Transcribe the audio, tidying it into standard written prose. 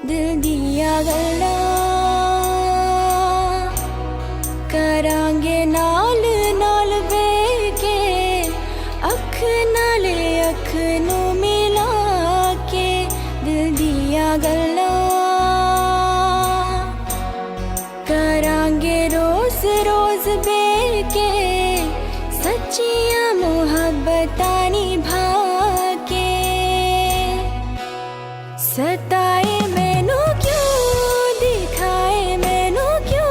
दिल दिया गल्लां करांगे नाल नाल बह के अख नाले अख नू मिला के दिल दिया गल्लां करांगे रोज रोज बह के सच्चियां मुहब्बतां निभा के सताए मैनू क्यों दिखाए मैनू क्यों